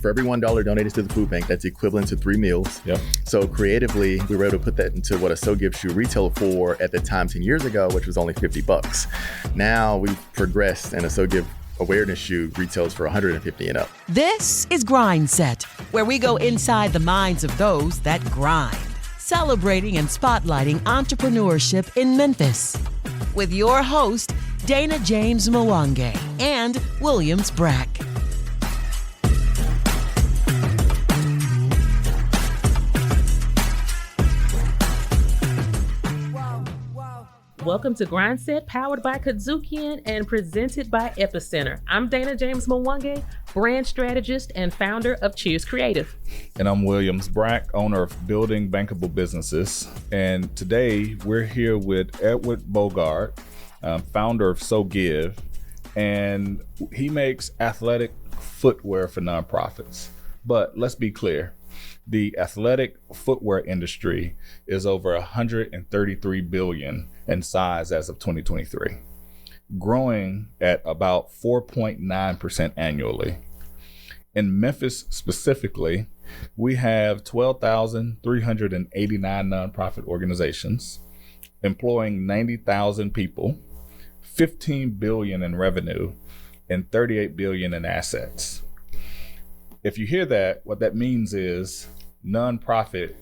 for every $1 donated to the food bank, that's equivalent to 3 meals. Yep. So creatively, we were able to put that into what a SoGiv shoe retailed for at the time 10 years ago, which was only $50. Now we've progressed, and a SoGiv awareness shoe retails for $150 and up. This is Grindset, where we go inside the minds of those that grind, celebrating and spotlighting entrepreneurship in Memphis. With your host, Dana James Mwangi and Williams Brack. Welcome to Grindset, powered by Kazukian and presented by Epicenter. I'm Dana James Mwangi, brand strategist and founder of Cheers Creative. And I'm Williams Brack, owner of Building Bankable Businesses. And today we're here with Edward Bogard, founder of SoGiv, and he makes athletic footwear for nonprofits. But let's be clear, the athletic footwear industry is over $133 billion in size as of 2023, growing at about 4.9% annually. In Memphis specifically, we have 12,389 nonprofit organizations employing 90,000 people, 15 billion in revenue, and 38 billion in assets. If you hear that, what that means is nonprofit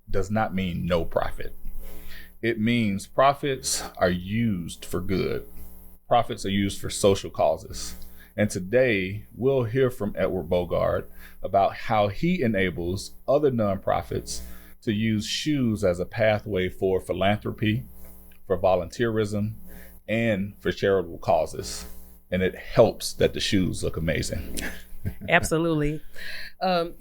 does not mean no profit. It means profits are used for good. Profits are used for social causes. And today we'll hear from Edward Bogard about how he enables other nonprofits to use shoes as a pathway for philanthropy, for volunteerism, and for charitable causes. And it helps that the shoes look amazing. Absolutely. So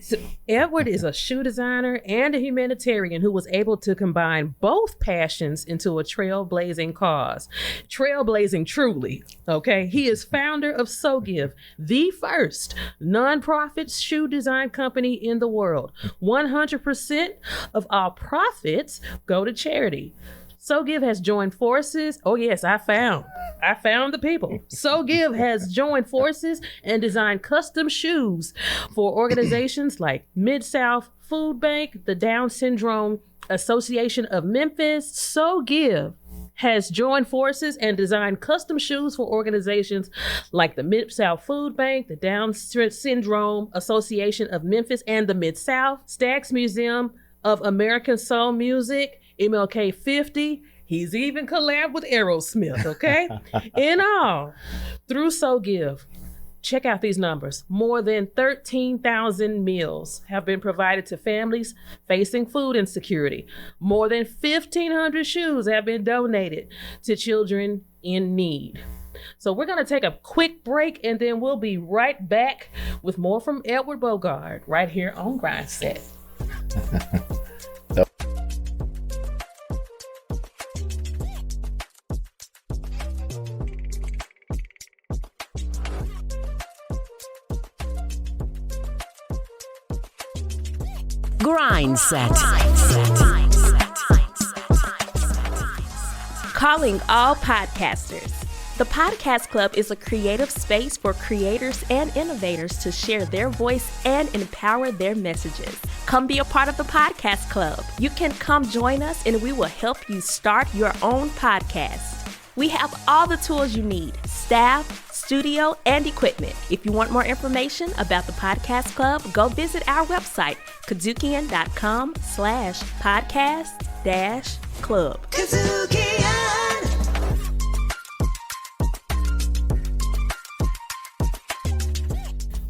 Edward is a shoe designer and a humanitarian who was able to combine both passions into a trailblazing cause. Trailblazing truly, okay? He is founder of SoGiv, the first nonprofit shoe design company in the world. 100% of all profits go to charity. SoGiv has joined forces. Oh yes, I found the people. SoGiv has joined forces and designed custom shoes for organizations like Mid-South Food Bank, the Down Syndrome Association of Memphis. SoGiv has joined forces and designed custom shoes for organizations like the Mid-South Food Bank, the Down Syndrome Association of Memphis, and the Mid-South, Stax Museum of American Soul Music, MLK 50. He's even collabed with Aerosmith, okay? In all, through SoGiv, check out these numbers. More than 13,000 meals have been provided to families facing food insecurity. More than 1,500 shoes have been donated to children in need. So we're going to take a quick break, and then we'll be right back with more from Edward Bogard right here on Grindset. Grindset. Calling all podcasters. The Podcast Club is a creative space for creators and innovators to share their voice and empower their messages. Come be a part of the Podcast Club. You can come join us and we will help you start your own podcast. We have all the tools you need: staff, studio, and equipment. If you want more information about the Podcast Club, go visit our website, kazukian.com/podcast-club.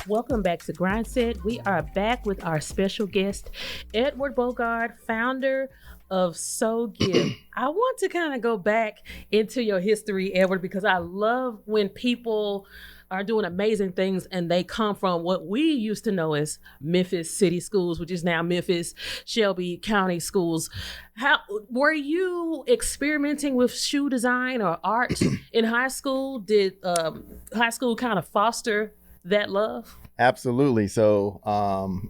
Welcome back to Grindset. We are back with our special guest, Edward Bogard, founder of SoGiv. I want to kind of go back into your history, Edward, because I love when people are doing amazing things and they come from what we used to know as Memphis City Schools, which is now Memphis Shelby County Schools. How were you experimenting with shoe design or art in high school? Did high school kind of foster that love? Absolutely. So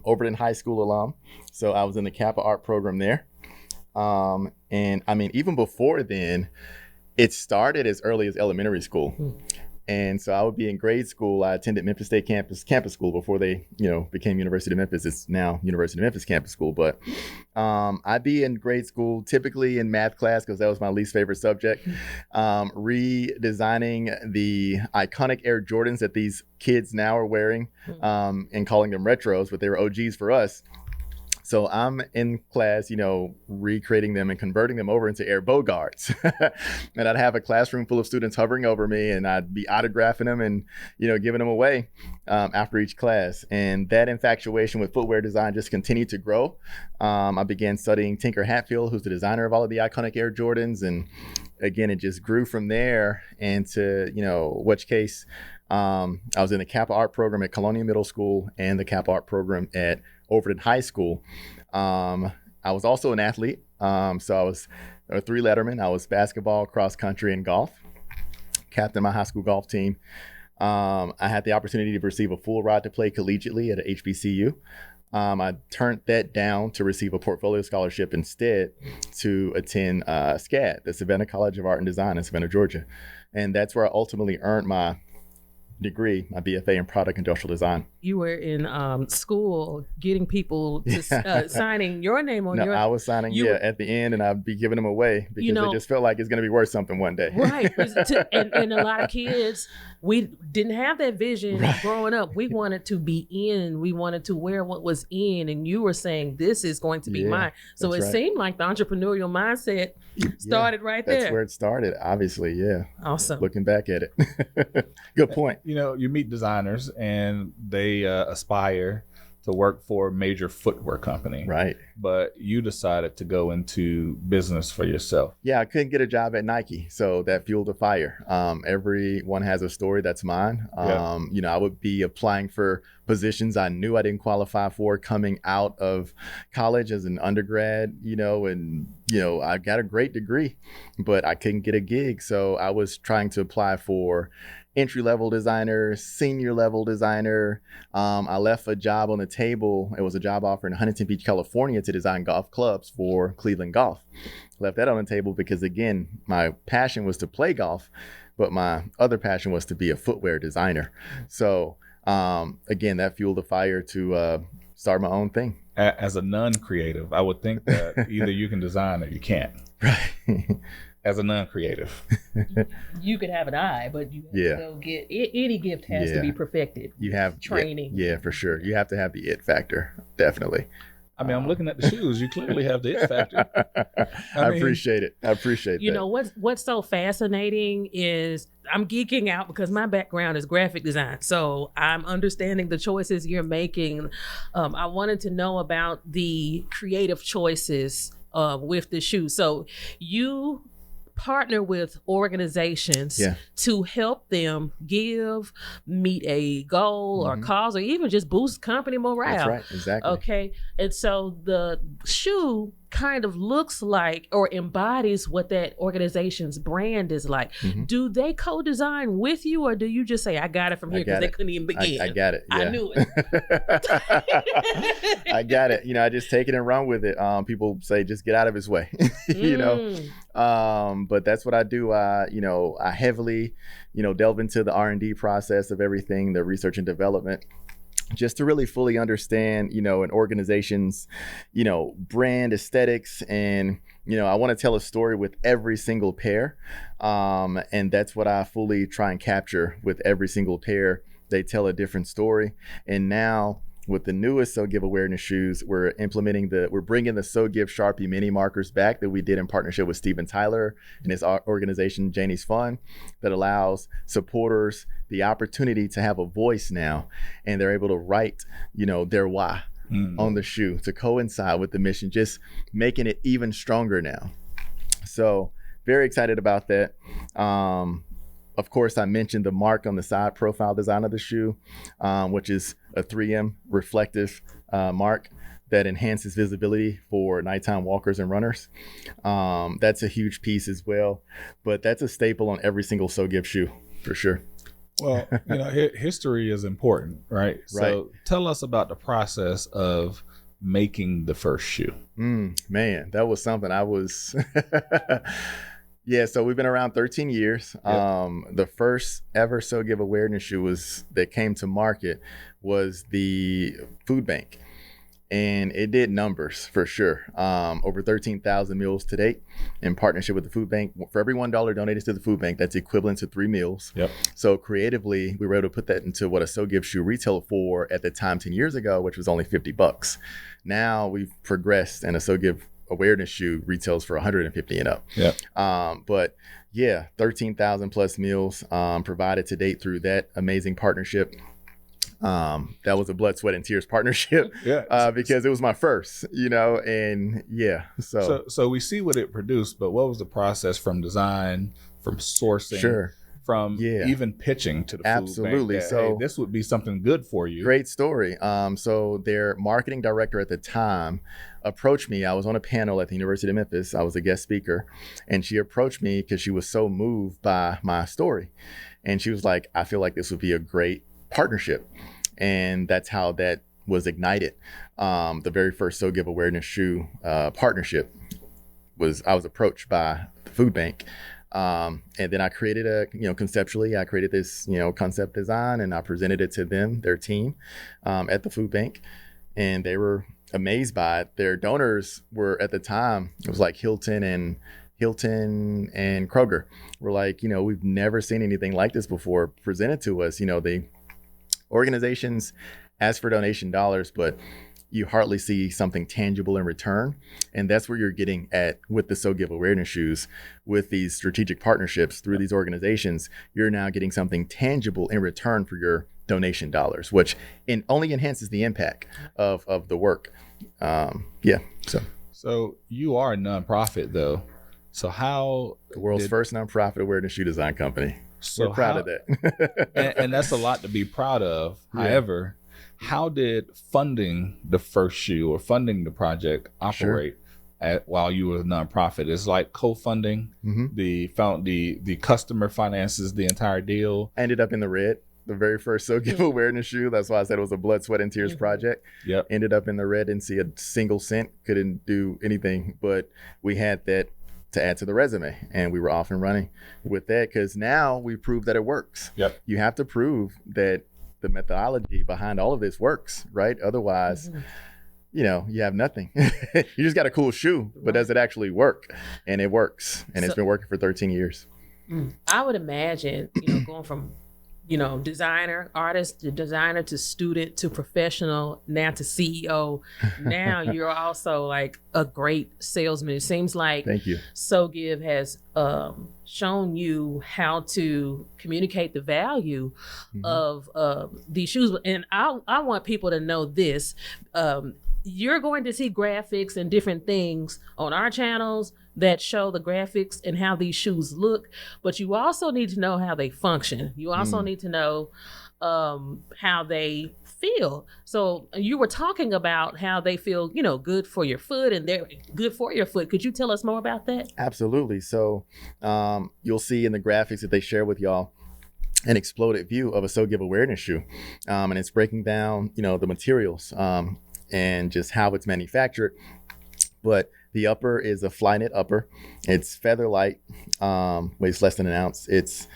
Overton High School alum. So I was in the Kappa art program there. And I mean, even before then, it started as early as elementary school. And so I would be in grade school. I attended Memphis State campus school before they, became University of Memphis. It's now University of Memphis campus school. But I'd be in grade school, typically in math class, because that was my least favorite subject, redesigning the iconic Air Jordans that these kids now are wearing, and calling them retros, but they were OGs for us. So I'm in class, recreating them and converting them over into Air Bogards. And I'd have a classroom full of students hovering over me, and I'd be autographing them and, giving them away after each class. And that infatuation with footwear design just continued to grow. I began studying Tinker Hatfield, who's the designer of all of the iconic Air Jordans. And again, it just grew from there. And to, which case, I was in the Kappa Art program at Colonia Middle School and the Kappa Art program at Overton High School. I was also an athlete. So I was a 3-letterman. I was basketball, cross country, and golf. Captain my high school golf team. I had the opportunity to receive a full ride to play collegiately at a HBCU. I turned that down to receive a portfolio scholarship instead to attend SCAD, the Savannah College of Art and Design in Savannah, Georgia. And that's where I ultimately earned my degree, my BFA in product industrial design. You were in school getting people to signing your name on your... I was signing, at the end, and I'd be giving them away because they just felt like it's going to be worth something one day. Right. And a lot of kids, we didn't have that vision growing up. We wanted to be in. We wanted to wear what was in. And you were saying, this is going to be mine. So it seemed like the entrepreneurial mindset started right there. That's where it started, obviously, yeah. Awesome. Looking back at it. Good point. You meet designers and they aspire to work for a major footwear company. Right. But you decided to go into business for yourself. Yeah, I couldn't get a job at Nike. So that fueled the fire. Everyone has a story that's mine. I would be applying for positions I knew I didn't qualify for coming out of college as an undergrad, I got a great degree, but I couldn't get a gig. So I was trying to apply for entry-level designer, senior-level designer. I left a job on the table. It was a job offer in Huntington Beach, California to design golf clubs for Cleveland Golf. Left that on the table because, again, my passion was to play golf, but my other passion was to be a footwear designer. So, again, that fueled the fire to start my own thing. As a non-creative, I would think that either you can design or you can't. Right. As a non-creative, you could have an eye, but you have to go get any gift has to be perfected. You have training. Yeah, for sure. You have to have the it factor, definitely. I mean, I'm looking at the shoes. You clearly have the it factor. I appreciate it. I appreciate that. What's so fascinating is I'm geeking out because my background is graphic design. So I'm understanding the choices you're making. I wanted to know about the creative choices with the shoe. So you partner with organizations to help them meet a goal or cause, or even just boost company morale. That's right, exactly. Okay, and so the shoe kind of looks like or embodies what that organization's brand is like. Do they co-design with you, or do you just say, I got it from here because they couldn't even begin? I got it. Yeah. I knew it. I got it. I just take it and run with it. People say, just get out of his way, but that's what I do. I heavily, delve into the R&D process of everything, the research and development, just to really fully understand, an organization's, brand aesthetics. And, I want to tell a story with every single pair. And that's what I fully try and capture with every single pair. They tell a different story. And now with the newest SoGiv awareness shoes, we're bringing the SoGiv Sharpie mini markers back that we did in partnership with Steven Tyler and his organization, Janie's Fun, that allows supporters the opportunity to have a voice now, and they're able to write, their why on the shoe to coincide with the mission, just making it even stronger now. So very excited about that. Of course, I mentioned the mark on the side profile design of the shoe, which is a 3M reflective mark that enhances visibility for nighttime walkers and runners. That's a huge piece as well, but that's a staple on every single SoGiv shoe for sure. Well, history is important, right? So tell us about the process of making the first shoe. Man, that was something I was... Yeah, so we've been around 13 years. Yep. The first ever SoGiv awareness shoe that came to market was the food bank. And it did numbers for sure. Over 13,000 meals to date in partnership with the food bank. For every $1 donated to the food bank, that's equivalent to 3 meals. Yep. So creatively, we were able to put that into what a SoGiv shoe retailed for at the time 10 years ago, which was only $50. Now we've progressed, and a SoGiv awareness shoe retails for $150 and up. Yep. But yeah, 13,000 plus meals provided to date through that amazing partnership. That was a blood, sweat, and tears partnership. Yeah. Because it was my first, and yeah. So we see what it produced, but what was the process from design, from sourcing, Sure. from even pitching to the Absolutely. food bank? So hey, this would be something good for you. Great story. So their marketing director at the time approached me. I was on a panel at the University of Memphis. I was a guest speaker, and she approached me because she was so moved by my story. And she was like, I feel like this would be a great partnership. And that's how that was ignited. The very first SoGiv awareness shoe partnership I was approached by the food bank. And then I created conceptually, I created this, concept design, and I presented it to them, their team, at the food bank. And they were amazed by it. Their donors were, at the time, it was like Hilton and Kroger were like, we've never seen anything like this before presented to us. The organizations ask for donation dollars, but you hardly see something tangible in return. And that's where you're getting at with the SoGiv awareness shoes. With these strategic partnerships through these organizations, you're now getting something tangible in return for your donation dollars, which only enhances the impact of the work. So you are a nonprofit, though. So how the world's first nonprofit awareness shoe design company. So we're proud of that. and that's a lot to be proud of. Yeah. However, how did funding the first shoe or funding the project operate while you were a nonprofit? It's like co-funding. Mm-hmm. The customer finances the entire deal. Ended up in the red. The very first SoGiv awareness shoe. That's why I said it was a blood, sweat, and tears project. Yep. Ended up in the red. Didn't see a single cent. Couldn't do anything. But we had that to add to the resume, and we were off and running with that, because now we proved that it works. Yep. You have to prove that the methodology behind all of this works, right? Otherwise, you have nothing. You just got a cool shoe, but does it actually work? And it works, and it's been working for 13 years. I would imagine, going from designer, artist to designer to student to professional, now to CEO. Now you're also like a great salesman. It seems like Thank you. SoGiv has shown you how to communicate the value of these shoes. And I want people to know this. You're going to see graphics and different things on our channels that show the graphics and how these shoes look, but you also need to know how they function. You also need to know how they feel. So you were talking about how they feel, good for your foot, and they're good for your foot. Could you tell us more about that? Absolutely. So you'll see in the graphics that they share with y'all an exploded view of a SoGiv awareness shoe. And it's breaking down, the materials and just how it's manufactured. But the upper is a fly knit upper. It's feather light, weighs less than an ounce. It's,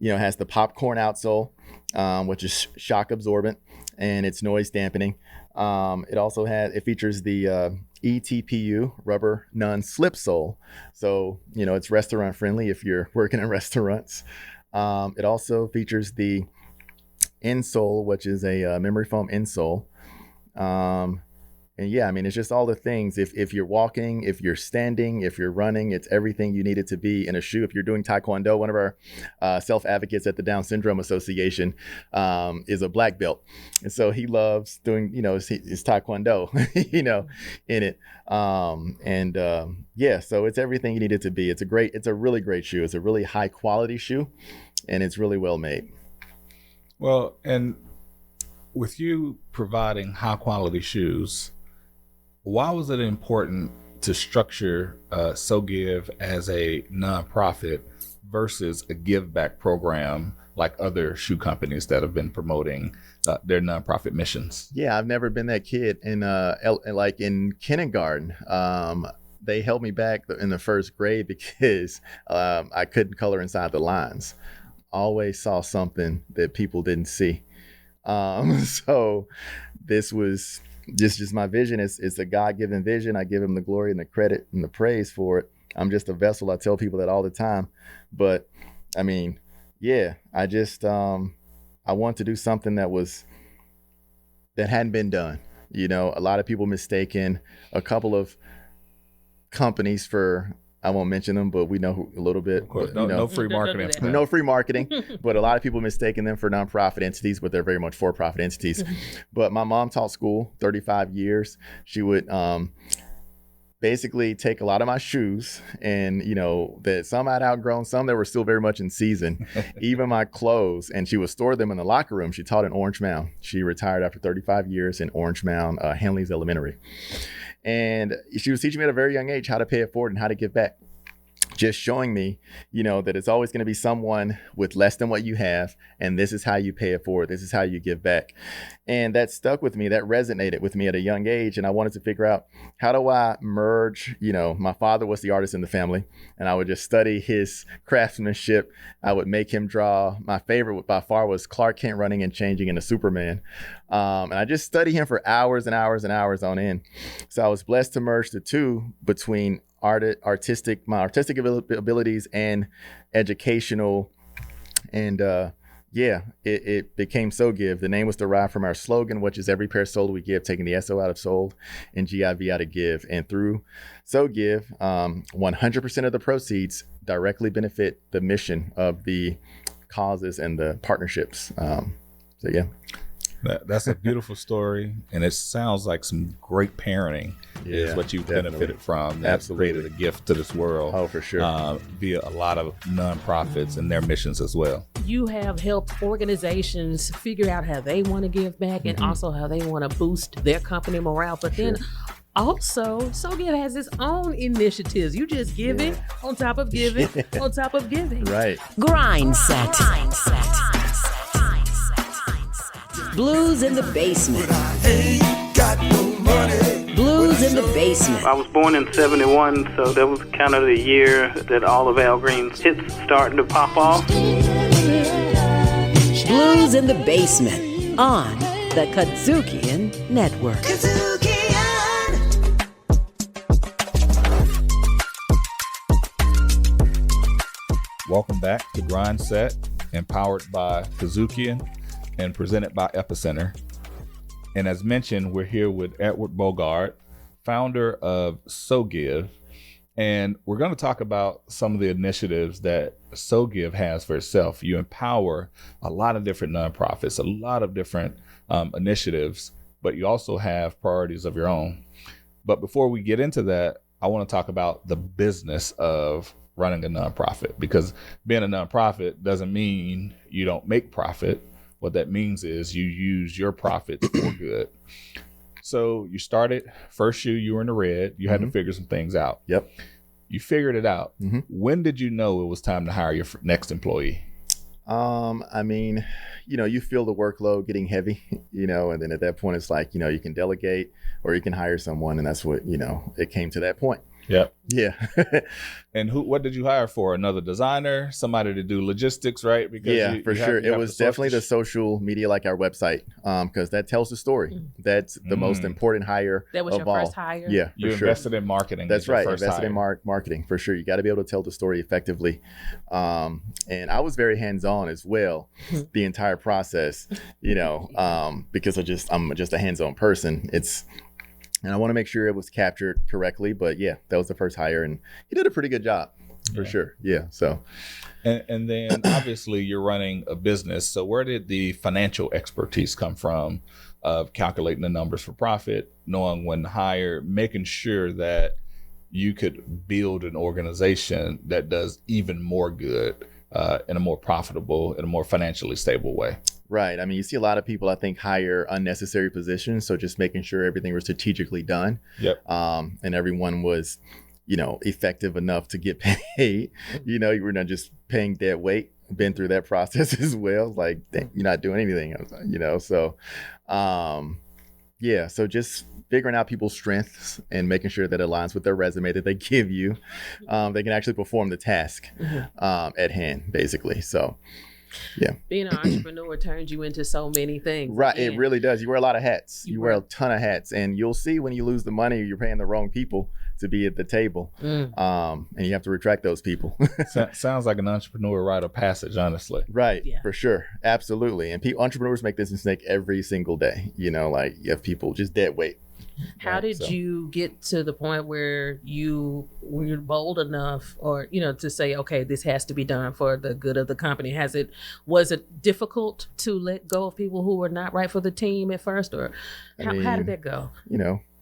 has the popcorn outsole, which is shock absorbent, and it's noise dampening. It features the ETPU rubber non-slip sole. So, it's restaurant friendly if you're working in restaurants. It also features the insole, which is a memory foam insole. And yeah, it's just all the things. If you're walking, if you're standing, if you're running, it's everything you need it to be in a shoe. If you're doing Taekwondo, one of our self-advocates at the Down Syndrome Association is a black belt. And so he loves doing, his Taekwondo, in it. So it's everything you need it to be. It's a really great shoe. It's a really high quality shoe, and it's really well made. Well, and with you providing high quality shoes, why was it important to structure SoGiv as a nonprofit versus a give back program like other shoe companies that have been promoting their nonprofit missions? Yeah, I've never been that kid in kindergarten. they held me back in the first grade because I couldn't color inside the lines. Always saw something that people didn't see. So this was just my vision. It's a God-given vision. I give him the glory and the credit and the praise for it. I'm just a vessel. I tell people that all the time. But I mean, yeah, I just I want to do something that hadn't been done. You know, a lot of people mistaken a couple of companies for, I won't mention them, but we know a little bit. Of course, but, no free marketing. No free marketing, but a lot of people mistaken them for nonprofit entities, but they're very much for-profit entities. But my mom taught school 35 years. She would basically take a lot of my shoes, and you know that some I'd outgrown, some that were still very much in season, even my clothes, and she would store them in the locker room. She taught in Orange Mound. She retired after 35 years in Orange Mound, Hanley's Elementary. And she was teaching me at a very young age how to pay it forward and how to give back. Just showing me, you know, that it's always going to be someone with less than what you have. And this is how you pay it forward. This is how you give back. And that stuck with me. That resonated with me at a young age. And I wanted to figure out, how do I merge? You know, my father was the artist in the family, and I would just study his craftsmanship. I would make him draw. My favorite by far was Clark Kent running and changing into Superman. And I just studied him for hours and hours and hours on end. So I was blessed to merge the two between my artistic abilities and educational. And it became SoGiv. The name was derived from our slogan, which is every pair sold we give, taking the SO out of sold and GIV out of give. And through SoGiv, 100% of the proceeds directly benefit the mission of the causes and the partnerships. So yeah. That's a beautiful story, and it sounds like some great parenting is what you've benefited from. That's created a gift to this world. Oh, for sure. Via a lot of nonprofits and their missions as well. You have helped organizations figure out how they want to give back and also how they want to boost their company morale. But then also, SoGiv has its own initiatives. You just giving on top of giving on top of giving. Right. Grindset. Blues in the basement. Blues in the basement. I was born in 71, so that was kind of the year that all of Al Green's hits starting to pop off. Blues in the basement on the Kadzukian Network. Welcome back to Grindset, empowered by Kadzukian and presented by Epicenter. And as mentioned, we're here with Edward Bogard, founder of SoGiv. And we're going to talk about some of the initiatives that SoGiv has for itself. You empower a lot of different nonprofits, a lot of different initiatives, but you also have priorities of your own. But before we get into that, I want to talk about the business of running a nonprofit, because being a nonprofit doesn't mean you don't make profit. What that means is you use your profits for good. So you started, first you were in the red. You had to figure some things out. Yep. You figured it out. When did you know it was time to hire your next employee? I mean, you know, you feel the workload getting heavy, you know, and then at that point it's like, you know, you can delegate or you can hire someone. And that's what, you know, it came to that point. Yep. Yeah. And what did you hire for? Another designer, somebody to do logistics, right? Because for sure. It was definitely the social media, like our website, because that tells the story. That's the most important hire. That was your first hire? Yeah, you invested in marketing. That's right. Invested in marketing, for sure. You got to be able to tell the story effectively. And I was very hands-on as well, the entire process, you know, because I'm just a hands-on person. And I want to make sure it was captured correctly. But yeah, that was the first hire, and he did a pretty good job for sure. Yeah. So, and then obviously you're running a business. So where did the financial expertise come from of calculating the numbers for profit, knowing when to hire, making sure that you could build an organization that does even more good in a more profitable, in a more financially stable way? Right. I mean, you see a lot of people, I think, hire unnecessary positions. So just making sure everything was strategically done. Yep. And everyone was, you know, effective enough to get paid. You know, you were not just paying dead weight. Been through that process as well. Like, you're not doing anything, you know. So, so just figuring out people's strengths and making sure that it aligns with their resume that they give you. They can actually perform the task at hand, basically. So, yeah. Being an entrepreneur turns you into so many things. Right. It really does. You wear a lot of hats. You wear a ton of hats. And you'll see when you lose the money, you're paying the wrong people to be at the table. And you have to retract those people. Sounds like an entrepreneur rite of passage, honestly. Right. Yeah. For sure. Absolutely. And entrepreneurs make this mistake every single day. You know, like you have people just dead weight. How did you get to the point where you're bold enough, or to say, okay, this has to be done for the good of the company? Was it difficult to let go of people who were not right for the team at first, or how did that go?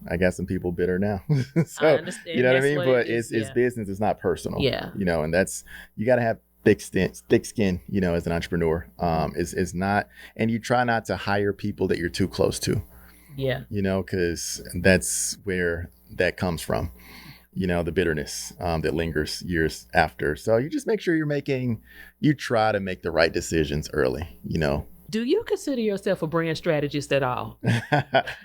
I got some people bitter now. So, I understand. You know what I mean? But it's business. It's not personal. Yeah. And you got to have thick skin, as an entrepreneur. It's not, and you try not to hire people that you're too close to. Yeah. Because that's where that comes from, the bitterness that lingers years after. So you just make sure you try to make the right decisions early, Do you consider yourself a brand strategist at all?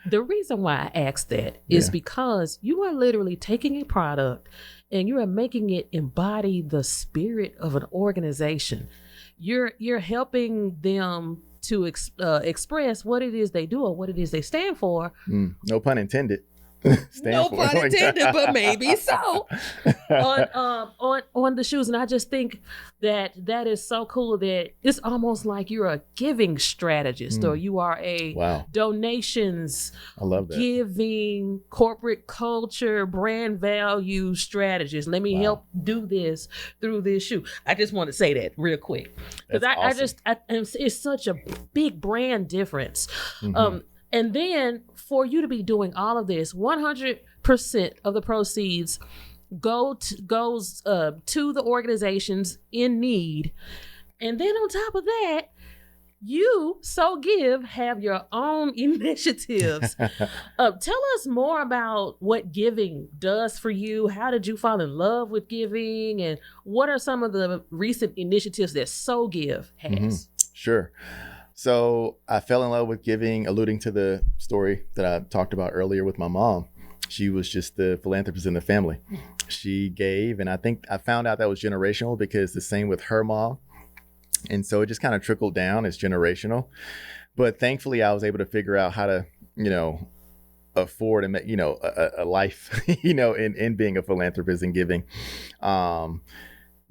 The reason why I ask that is because you are literally taking a product and you are making it embody the spirit of an organization. You're helping them to express what it is they do or what it is they stand for. No pun intended. No pun intended, but maybe so. On the shoes, and I just think that is so cool that it's almost like you're a giving strategist, or you are a donations, I love that, giving, corporate culture, brand value strategist. Let me help do this through this shoe. I just want to say that real quick because it's such a big brand difference. And then for you to be doing all of this, 100% of the proceeds goes to the organizations in need. And then on top of that, you, SoGiv, have your own initiatives. Tell us more about what giving does for you. How did you fall in love with giving? And what are some of the recent initiatives that SoGiv has? Sure. So I fell in love with giving, alluding to the story that I talked about earlier with my mom. She was just the philanthropist in the family. She gave, and I think I found out that was generational because the same with her mom. And so it just kind of trickled down as generational. But thankfully, I was able to figure out how to, afford and make, a life, in being a philanthropist and giving.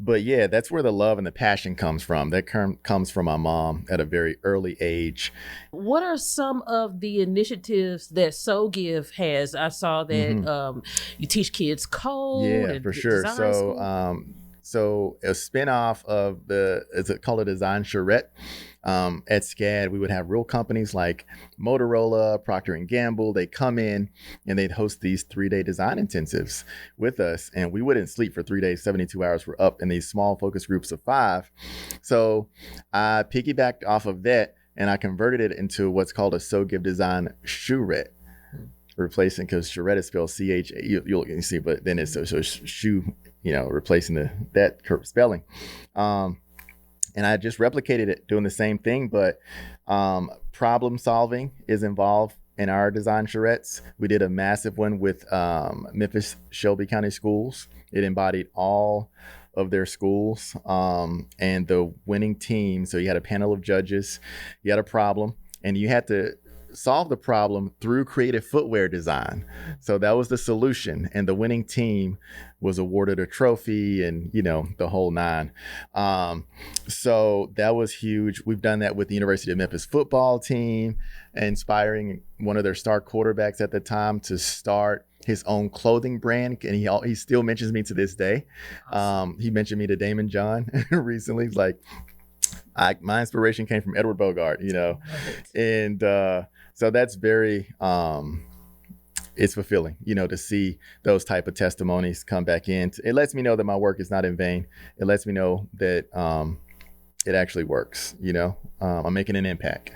But yeah, that's where the love and the passion comes from. That comes from my mom at a very early age. What are some of the initiatives that SoGiv has? I saw that you teach kids code. Yeah, for sure. So a spinoff of it's called a design charrette. At SCAD, we would have real companies like Motorola, Procter & Gamble. They come in and they'd host these 3-day design intensives with us. And we wouldn't sleep for 3 days, 72 hours. We're up in these small focus groups of 5. So I piggybacked off of that and I converted it into what's called a SoGiv design shoerette. Replacing, because charrette is spelled CH, you'll see, but then it's so shoe, replacing that spelling. And I just replicated it, doing the same thing, but problem solving is involved in our design charrettes. We did a massive one with Memphis Shelby County Schools. It embodied all of their schools and the winning team. So you had a panel of judges, you had a problem, and you had to solve the problem through creative footwear design. So that was the solution, and the winning team was awarded a trophy and the whole 9. So that was huge. We've done that with the University of Memphis football team, inspiring one of their star quarterbacks at the time to start his own clothing brand, and he still mentions me to this day. He mentioned me to Damon John recently. He's like, my inspiration came from Edward Bogard, and so that's very, it's fulfilling, to see those type of testimonies come back in. It lets me know that my work is not in vain. It lets me know that it actually works, I'm making an impact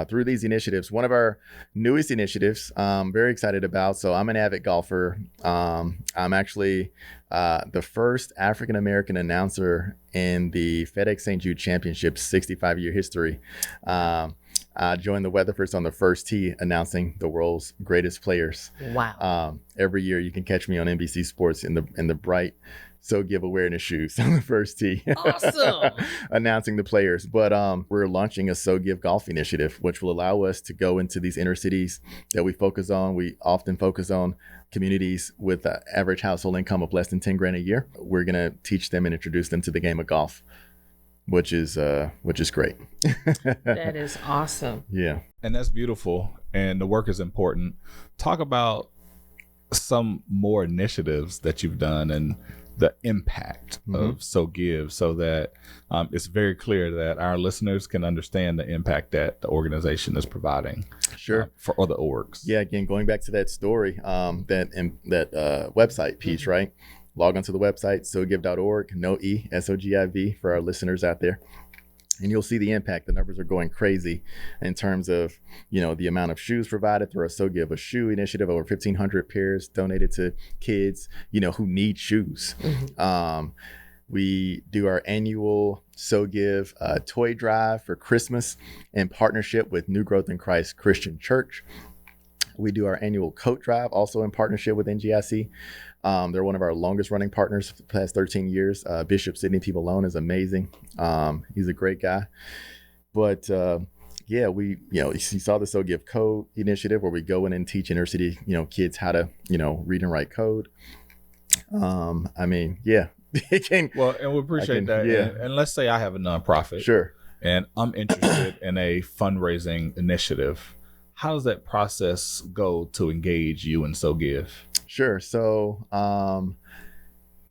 through these initiatives. One of our newest initiatives I'm very excited about. So I'm an avid golfer. I'm actually the first African-American announcer in the FedEx St. Jude Championship's 65-year history. I joined the Weatherfords on the first tee, announcing the world's greatest players. Wow. Every year you can catch me on NBC Sports in the bright SoGiv awareness shoes on the first tee. Awesome. Announcing the players. But we're launching a SoGiv golf initiative, which will allow us to go into these inner cities that we focus on. We often focus on communities with an average household income of less than 10 grand a year. We're going to teach them and introduce them to the game of golf, which is great. That is awesome. Yeah. And that's beautiful. And the work is important. Talk about some more initiatives that you've done and the impact of SoGiv, so that it's very clear that our listeners can understand the impact that the organization is providing. Sure. For other orgs. Yeah. Again, going back to that story, that website piece, right? Log onto the website, sogiv.org, no E, SOGIV for our listeners out there. And you'll see the impact. The numbers are going crazy in terms of, the amount of shoes provided through our SoGiv a Shoe initiative. Over 1,500 pairs donated to kids, who need shoes. We do our annual SoGiv toy drive for Christmas in partnership with New Growth in Christ Christian Church. We do our annual coat drive also in partnership with NGIC. They're one of our longest running partners for the past 13 years. Bishop Sidney P. Malone is amazing. He's a great guy. But we, you saw the SoGiv Code initiative where we go in and teach inner city, kids how to, read and write code. It can, well, and we appreciate that. Yeah. And let's say I have a nonprofit. Sure. And I'm interested in a fundraising initiative. How does that process go to engage you in SoGiv? Sure. So,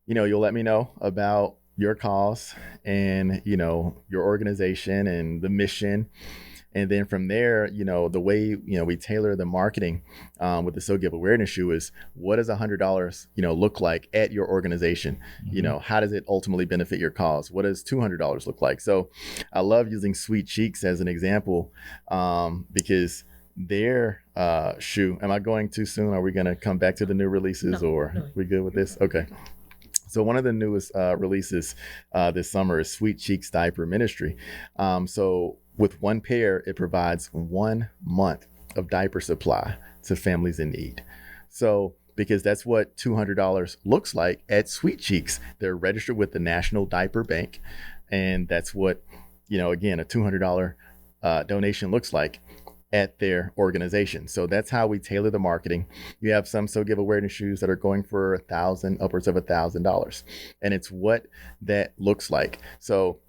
you'll let me know about your cause and, your organization and the mission. And then from there, the way, we tailor the marketing with the SoGiv awareness shoe is, what does $100, look like at your organization? How does it ultimately benefit your cause? What does $200 look like? So I love using Sweet Cheeks as an example their shoe. Am I going too soon? Are we going to come back to the new releases or we good with this? Okay. So one of the newest releases this summer is Sweet Cheeks Diaper Ministry. So with one pair, it provides 1 month of diaper supply to families in need. So because that's what $200 looks like at Sweet Cheeks. They're registered with the National Diaper Bank. And that's what, again, a $200 donation looks like at their organization. So that's how we tailor the marketing. You have some SoGiv awareness shoes that are going for $1,000, upwards of $1,000. And it's what that looks like. So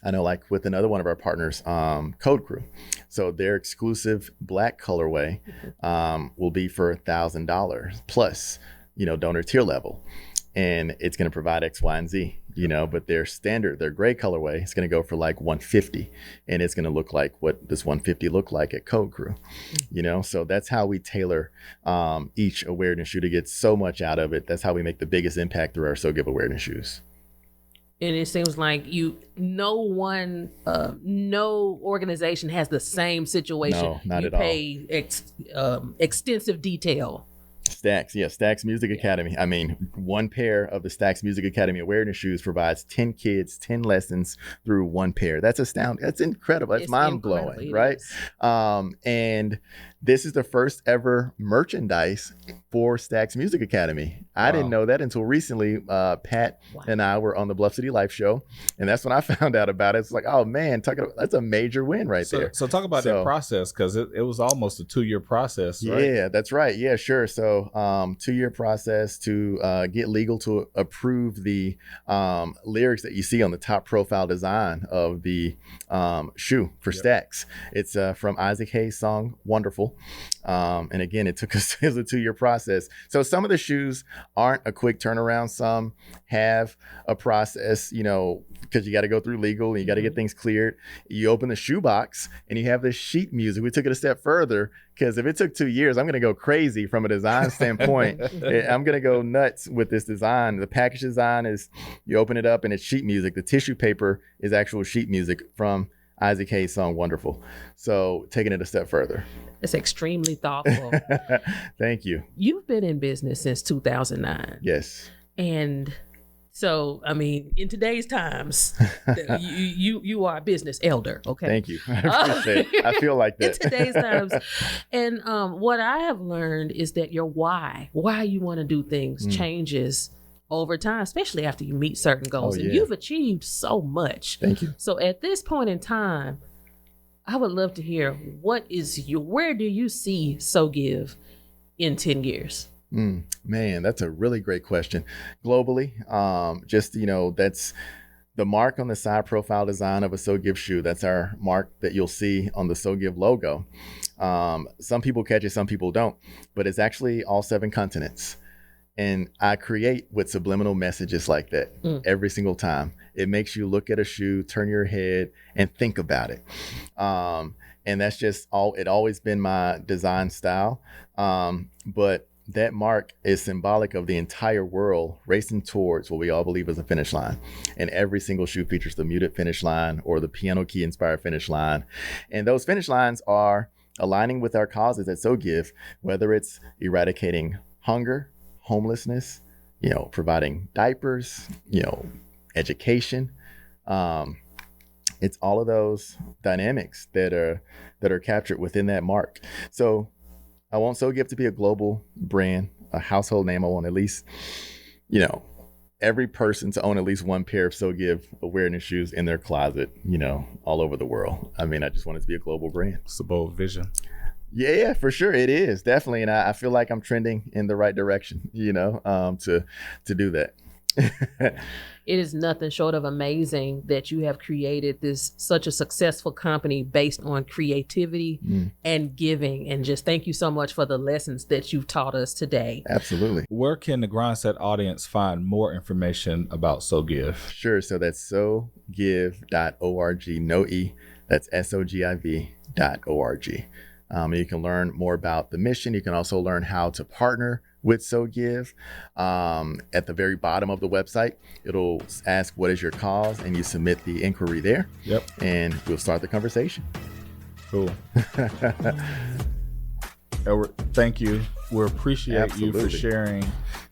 I know, like with another one of our partners, Code Crew. So their exclusive black colorway will be for $1,000 plus, donor tier level. And it's going to provide X, Y, and Z, but their standard, their gray colorway is going to go for like $150. And it's going to look like what does $150 look like at Code Crew, So that's how we tailor each awareness shoe to get so much out of it. That's how we make the biggest impact through our SoGiv awareness shoes. And it seems like no organization has the same situation. No, not you at all. pay extensive detail. Stax Music Academy. I mean, one pair of the Stax Music Academy awareness shoes provides 10 kids, 10 lessons through one pair. That's astounding. That's incredible. That's mind-blowing, right? And this is the first ever merchandise for Stax Music Academy. I didn't know that until recently. Pat and I were on the Bluff City Life show, and that's when I found out about it. It's like, oh man, that's a major win right there. So talk about that process, because it was almost a 2-year process, right? Yeah, that's right. Yeah, sure. So 2-year process to get legal to approve the lyrics that you see on the top profile design of the shoe for Stax. It's from Isaac Hayes' song Wonderful. And again, it was a 2-year process. So some of the shoes aren't a quick turnaround. Some have a process, because you got to go through legal and you got to get things cleared. You open the shoe box and you have this sheet music. We took it a step further, because if it took 2 years, I'm going to go crazy from a design standpoint. I'm going to go nuts with this design. The package design is, you open it up and it's sheet music. The tissue paper is actual sheet music from Isaac Hayes' song Wonderful. So taking it a step further. It's extremely thoughtful. Thank you. You've been in business since 2009. Yes. And So, I mean, in today's times, you are a business elder, okay? Thank you. I appreciate it. I feel like that. In today's times. And what I have learned is that your why you want to do things changes over time, especially after you meet certain goals. And you've achieved so much. Thank you. So at this point in time, I would love to hear where do you see SoGiv in 10 years? Man, that's a really great question. Globally, that's the mark on the side profile design of a SoGiv shoe. That's our mark that you'll see on the SoGiv logo. Some people catch it, some people don't, but it's actually all 7 continents. And I create with subliminal messages like that every single time. It makes you look at a shoe, turn your head, and think about it. And that's just always been my design style. But that mark is symbolic of the entire world racing towards what we all believe is a finish line. And every single shoe features the muted finish line or the piano key inspired finish line. And those finish lines are aligning with our causes at SoGiv, whether it's eradicating hunger, homelessness, providing diapers, education. It's all of those dynamics that are captured within that mark. So I want SoGiv to be a global brand, a household name. I want at least, every person to own at least one pair of SoGiv awareness shoes in their closet, all over the world. I mean, I just want it to be a global brand. It's a bold vision. Yeah, for sure. It is definitely. And I feel like I'm trending in the right direction, to do that. It is nothing short of amazing that you have created such a successful company based on creativity and giving. And just thank you so much for the lessons that you've taught us today. Absolutely. Where can the Grindset audience find more information about SoGiv? Sure. So that's sogiv.org. No E. That's SOGIV.org. You can learn more about the mission. You can also learn how to partner with SoGiv. At the very bottom of the website, it'll ask, what is your cause? And you submit the inquiry there. Yep. And we'll start the conversation. Cool. Edward, thank you. We appreciate you for sharing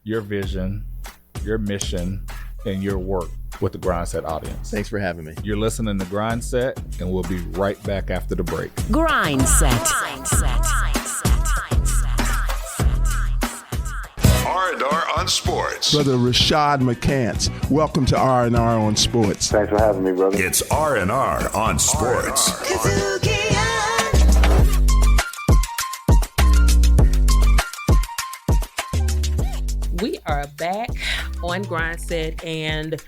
your vision, your mission, and your work with the Grindset audience. Thanks for having me. You're listening to Grindset, and we'll be right back after the break. Grindset. R&R on Sports. Brother Rashad McCants, welcome to R&R on Sports. Thanks for having me, brother. It's R&R on Sports. We are back on Grindset, and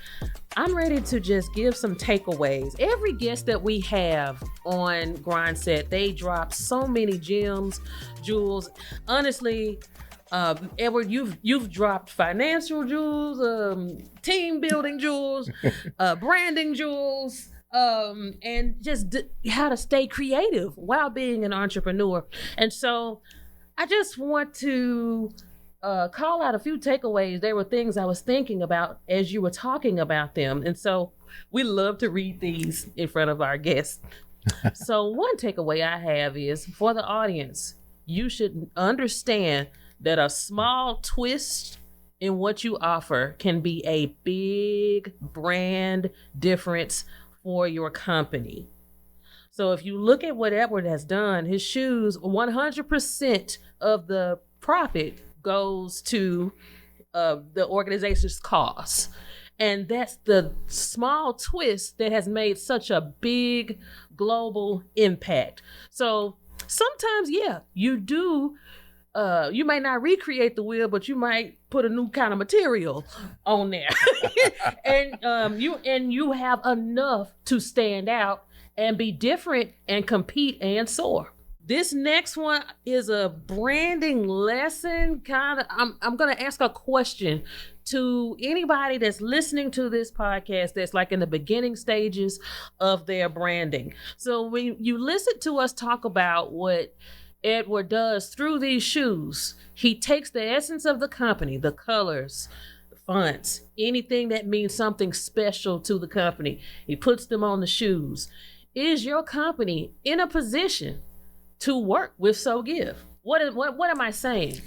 I'm ready to just give some takeaways. Every guest that we have on Grindset, they drop so many gems, jewels. Honestly, Edward, you've dropped financial jewels, team building jewels, branding jewels, and just how to stay creative while being an entrepreneur. And so I just want to call out a few takeaways. There were things I was thinking about as you were talking about them. And so we love to read these in front of our guests. So one takeaway I have is, for the audience, you should understand that a small twist in what you offer can be a big brand difference for your company. So if you look at what Edward has done, his shoes, 100% of the profit goes to the organization's cause. And that's the small twist that has made such a big global impact. So sometimes, you do, you may not recreate the wheel, but you might put a new kind of material on there. and you have enough to stand out and be different and compete and soar. This next one is a branding lesson. I'm going to ask a question to anybody that's listening to this podcast that's like in the beginning stages of their branding. So when you listen to us talk about what Edward does through these shoes, he takes the essence of the company, the colors, the fonts, anything that means something special to the company, he puts them on the shoes. Is your company in a position to work with SoGiv? What am I saying?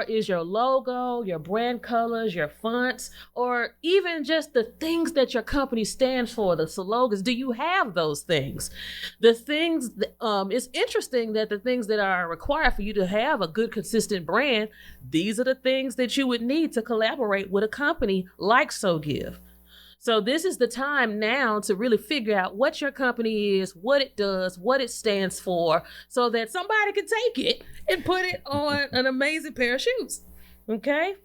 Is your logo, your brand colors, your fonts, or even just the things that your company stands for, the slogans, do you have those things? The things, it's interesting that the things that are required for you to have a good, consistent brand, these are the things that you would need to collaborate with a company like SoGiv. So this is the time now to really figure out what your company is, what it does, what it stands for, so that somebody can take it and put it on an amazing pair of shoes. Okay?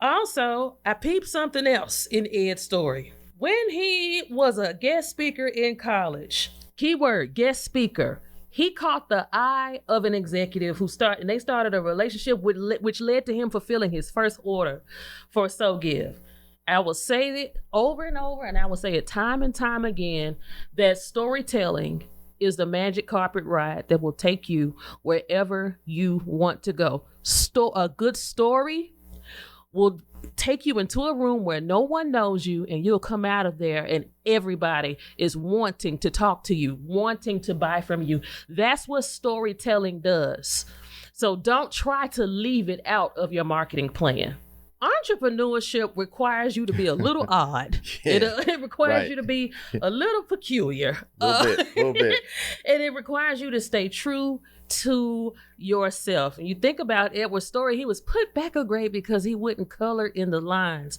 Also, I peeped something else in Ed's story. When he was a guest speaker in college, keyword, guest speaker, he caught the eye of an executive they started a relationship which led to him fulfilling his first order for SoGiv. I will say it over and over, and I will say it time and time again, that storytelling is the magic carpet ride that will take you wherever you want to go. A good story will take you into a room where no one knows you, and you'll come out of there and everybody is wanting to talk to you, wanting to buy from you. That's what storytelling does. So don't try to leave it out of your marketing plan. Entrepreneurship requires you to be a little odd. It requires you to be a little peculiar. Little bit. And it requires you to stay true to yourself. And you think about Edward's story, he was put back a grade because he wouldn't color in the lines.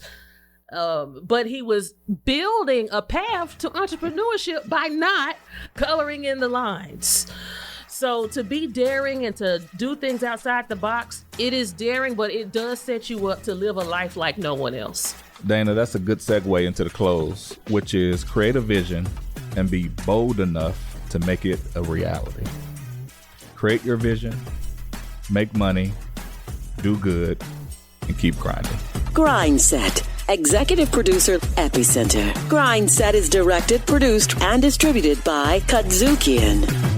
But he was building a path to entrepreneurship by not coloring in the lines. So to be daring and to do things outside the box, it is daring, but it does set you up to live a life like no one else. Dana, that's a good segue into the close, which is create a vision and be bold enough to make it a reality. Create your vision, make money, do good, and keep grinding. Grindset. Executive producer, Epicenter. Grindset is directed, produced, and distributed by Kadzukian.